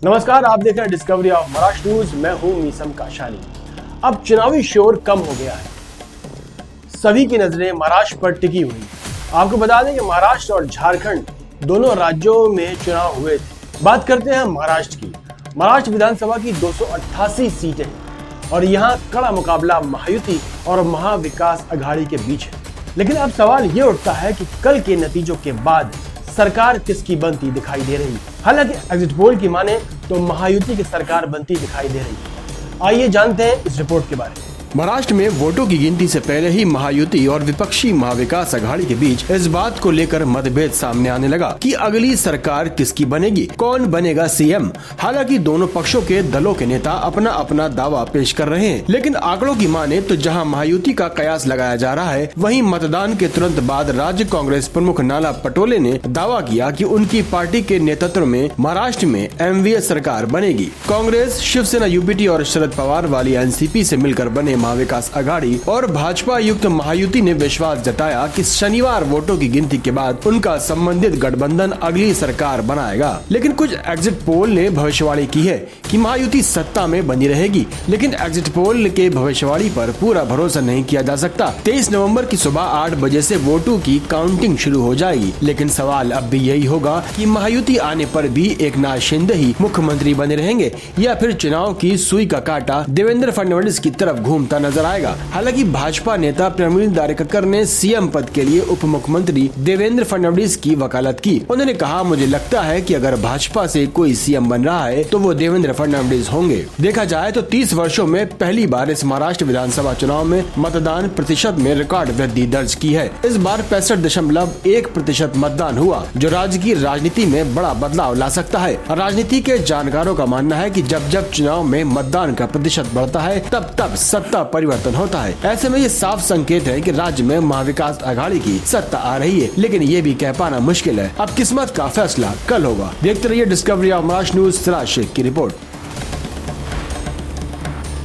नमस्कार, आप देख रहे हैं डिस्कवरी ऑफ महाराष्ट्र न्यूज। मैं हूं मीसम काशानी। अब चुनावी शोर कम हो गया है, सभी की नजरें महाराष्ट्र पर टिकी हुई। आपको बता दें कि महाराष्ट्र और झारखंड दोनों राज्यों में चुनाव हुए थे। बात करते हैं महाराष्ट्र की। महाराष्ट्र विधानसभा की 288 सीटें और यहाँ कड़ा मुकाबला महायुति और महाविकास अघाड़ी के बीच है। लेकिन अब सवाल ये उठता है कि कल के नतीजों के बाद सरकार किसकी बनती दिखाई दे रही है। हालांकि एग्जिट पोल की माने तो महायुति की सरकार बनती दिखाई दे रही है। आइए जानते हैं इस रिपोर्ट के बारे में। महाराष्ट्र में वोटों की गिनती से पहले ही महायुति और विपक्षी महाविकास अघाड़ी के बीच इस बात को लेकर मतभेद सामने आने लगा कि अगली सरकार किसकी बनेगी, कौन बनेगा सीएम। हालांकि दोनों पक्षों के दलों के नेता अपना अपना दावा पेश कर रहे हैं, लेकिन आंकड़ों की माने तो जहां महायुति का कयास लगाया जा रहा है, वहीं मतदान के तुरंत बाद राज्य कांग्रेस प्रमुख नाना पटोले ने दावा किया कि उनकी पार्टी के नेतृत्व में महाराष्ट्र में एमवीए सरकार बनेगी। कांग्रेस, शिवसेना यूबीटी और शरद पवार वाली एनसीपी से मिलकर बने महाविकास अघाड़ी और भाजपा युक्त महायुति ने विश्वास जताया कि शनिवार वोटों की गिनती के बाद उनका संबंधित गठबंधन अगली सरकार बनाएगा। लेकिन कुछ एग्जिट पोल ने भविष्यवाणी की है कि महायुति सत्ता में बनी रहेगी, लेकिन एग्जिट पोल के भविष्यवाणी पर पूरा भरोसा नहीं किया जा सकता। 23 नवंबर की सुबह 8 बजे से वोटों की काउंटिंग शुरू हो जाएगी। लेकिन सवाल अब भी यही होगा कि महायुति आने पर भी एकनाथ शिंदे ही मुख्यमंत्री बने रहेंगे या फिर चुनाव की सुई का कांटा देवेंद्र फडणवीस की तरफ घूमता नजर आएगा। हालांकि भाजपा नेता प्रवीण दारेकर ने सीएम पद के लिए उप मुख्यमंत्री देवेंद्र फडणवीस की वकालत की। उन्होंने कहा, मुझे लगता है कि अगर भाजपा से कोई सीएम बन रहा है तो वो देवेंद्र फडणवीस होंगे। देखा जाए तो 30 वर्षों में पहली बार इस महाराष्ट्र विधानसभा चुनाव में मतदान प्रतिशत में रिकॉर्ड वृद्धि दर्ज की है। इस बार 65.1% मतदान हुआ, जो राज्य की राजनीति में बड़ा बदलाव ला सकता है। राजनीति के जानकारों का मानना है कि जब जब चुनाव में मतदान का प्रतिशत बढ़ता है, तब तब सत्ता परिवर्तन होता है। ऐसे में ये साफ संकेत है कि राज्य में महाविकास अघाड़ी की सत्ता आ रही है, लेकिन ये भी कह पाना मुश्किल है। अब किस्मत का फैसला कल होगा। देखते रहिए Discovery of Maharashtra news. Siraj Shaikh की रिपोर्ट।